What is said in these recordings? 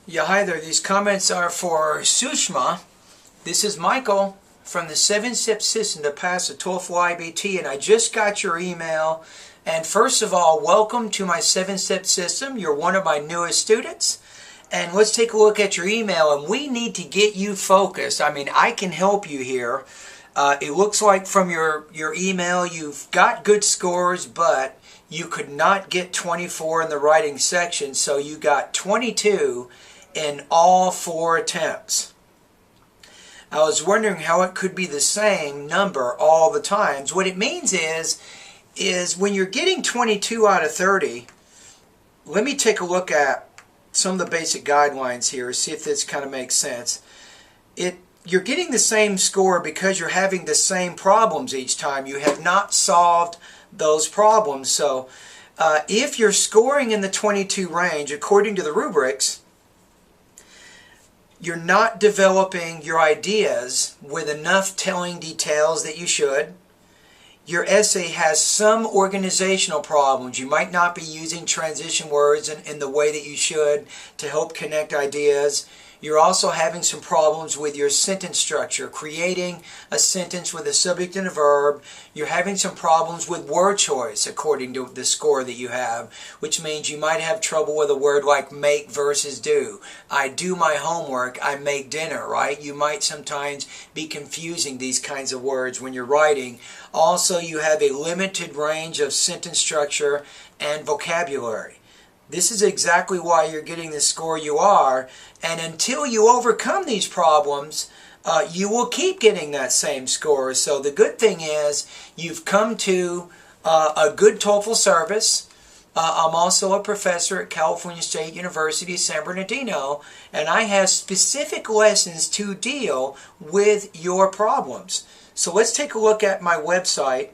Yeah, hi there. These comments are for Sushma. This is Michael from the 7-Step System to pass the TOEFL IBT, and I just got your email. And first of all, welcome to my 7-Step System. You're one of my newest students. And let's take a look at your email, and we need to get you focused. I mean, I can help you here. It looks like from your email you've got good scores, but you could not get 24 in the writing section, so you got 22 in all 4 attempts. I was wondering how it could be the same number all the times. What it means is when you're getting 22 out of 30, let me take a look at some of the basic guidelines here, see if this kind of makes sense. You're getting the same score because you're having the same problems each time. You have not solved those problems. So if you're scoring in the 22 range, according to the rubrics, you're not developing your ideas with enough telling details that you should. Your essay has some organizational problems. You might not be using transition words in the way that you should to help connect ideas. You're also having some problems with your sentence structure, creating a sentence with a subject and a verb. You're having some problems with word choice according to the score that you have, which means you might have trouble with a word like make versus do. I do my homework, I make dinner, right? You might sometimes be confusing these kinds of words when you're writing. Also, you have a limited range of sentence structure and vocabulary. This is exactly why you're getting the score you are, and until you overcome these problems, you will keep getting that same score. So the good thing is you've come to a good TOEFL service. I'm also a professor at California State University, San Bernardino, and I have specific lessons to deal with your problems. So let's take a look at my website,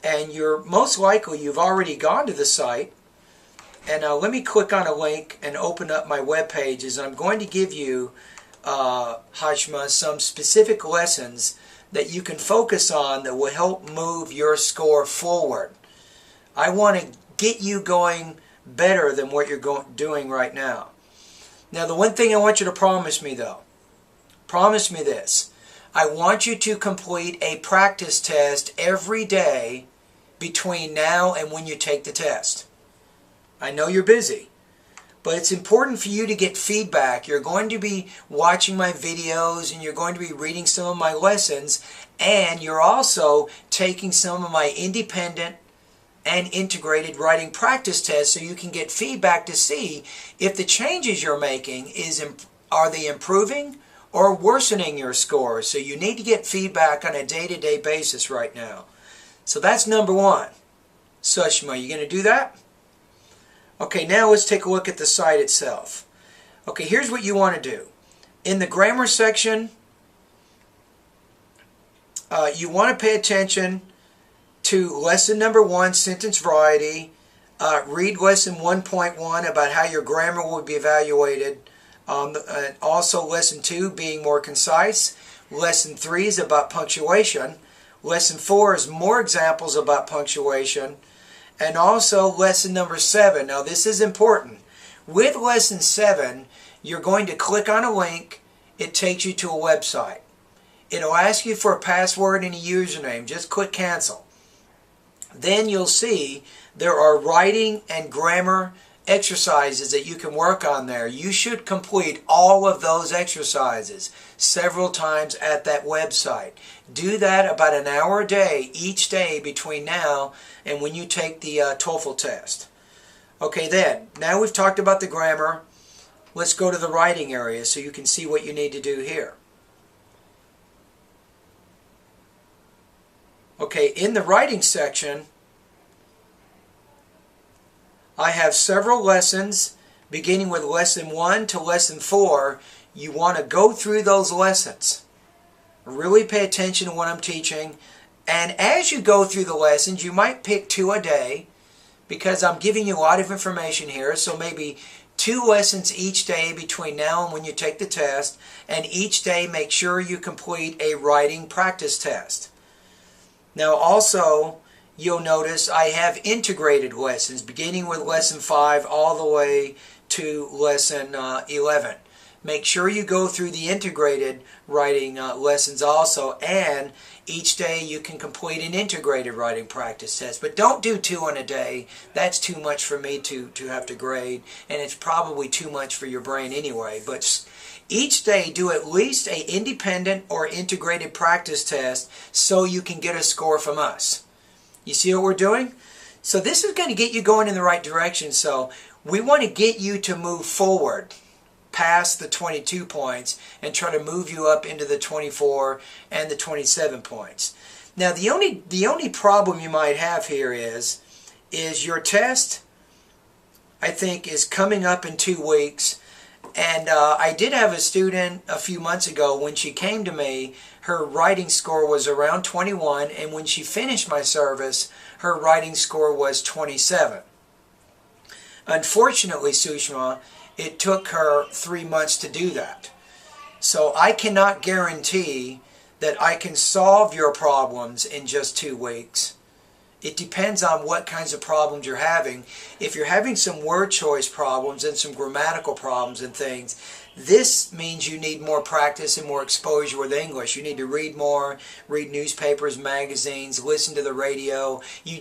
and most likely you've already gone to the site. And let me click on a link and open up my web pages. I'm going to give you, Hashma, some specific lessons that you can focus on that will help move your score forward. I want to get you going better than what you're doing right now. Now, the one thing I want you to promise me, though, promise me this. I want you to complete a practice test every day between now and when you take the test. I know you're busy, but it's important for you to get feedback. You're going to be watching my videos and you're going to be reading some of my lessons, and you're also taking some of my independent and integrated writing practice tests so you can get feedback to see if the changes you're making are they improving or worsening your scores. So you need to get feedback on a day-to-day basis right now. So that's number one. Sushma, you going to do that? Okay, now let's take a look at the site itself. Okay, here's what you want to do. In the grammar section, you want to pay attention to lesson number 1, sentence variety. Read lesson 1.1 about how your grammar will be evaluated. Also lesson 2, being more concise. Lesson 3 is about punctuation. Lesson 4 is more examples about punctuation. And also lesson number 7. Now this is important. With lesson 7, you're going to click on a link. It takes you to a website. It'll ask you for a password and a username. Just click cancel. Then you'll see there are writing and grammar exercises that you can work on there. You should complete all of those exercises several times at that website. Do that about an hour a day, each day between now and when you take the TOEFL test. Okay, then, now we've talked about the grammar. Let's go to the writing area so you can see what you need to do here. Okay, in the writing section, I have several lessons, beginning with lesson 1 to lesson 4. You want to go through those lessons. Really pay attention to what I'm teaching. And as you go through the lessons, you might pick 2 a day, because I'm giving you a lot of information here. So maybe 2 lessons each day between now and when you take the test. And each day make sure you complete a writing practice test. Now also, you'll notice I have integrated lessons, beginning with lesson 5 all the way to lesson 11. Make sure you go through the integrated writing lessons also, and each day you can complete an integrated writing practice test. But don't do 2 in a day. That's too much for me to have to grade, and it's probably too much for your brain anyway. But each day do at least an independent or integrated practice test so you can get a score from us. You see what we're doing? So this is going to get you going in the right direction. So we want to get you to move forward past the 22 points and try to move you up into the 24 and the 27 points. Now the only problem you might have here is your test, I think, is coming up in 2 weeks. And I did have a student a few months ago, when she came to me, her writing score was around 21, and when she finished my service, her writing score was 27. Unfortunately, Sushma, it took her 3 months to do that. So I cannot guarantee that I can solve your problems in just 2 weeks. It depends on what kinds of problems you're having. If you're having some word choice problems and some grammatical problems and things, this means you need more practice and more exposure with English. You need to read more, read newspapers, magazines, listen to the radio. You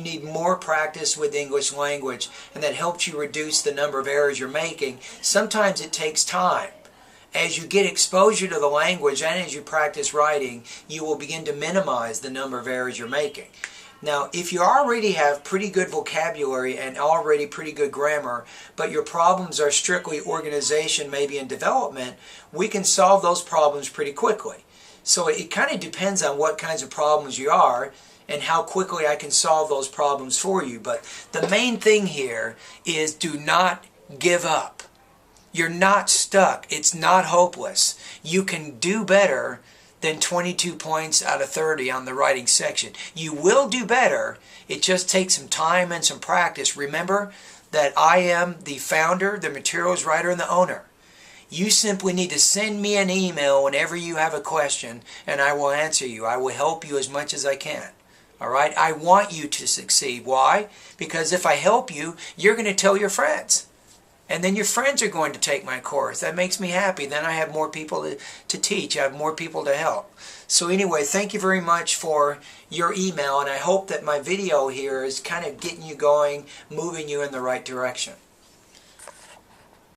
need more practice with English language, and that helps you reduce the number of errors you're making. Sometimes it takes time. As you get exposure to the language and as you practice writing, you will begin to minimize the number of errors you're making. Now, if you already have pretty good vocabulary and already pretty good grammar, but your problems are strictly organization, maybe in development, we can solve those problems pretty quickly. So it kind of depends on what kinds of problems you are and how quickly I can solve those problems for you. But the main thing here is do not give up. You're not stuck. It's not hopeless. You can do better than 22 points out of 30 on the writing section. You will do better. It just takes some time and some practice. Remember that I am the founder, the materials writer, and the owner. You simply need to send me an email whenever you have a question, and I will answer you. I will help you as much as I can. All right? I want you to succeed. Why? Because if I help you, you're going to tell your friends. And then your friends are going to take my course. That makes me happy. Then I have more people to teach. I have more people to help. So anyway, thank you very much for your email. And I hope that my video here is kind of getting you going, moving you in the right direction.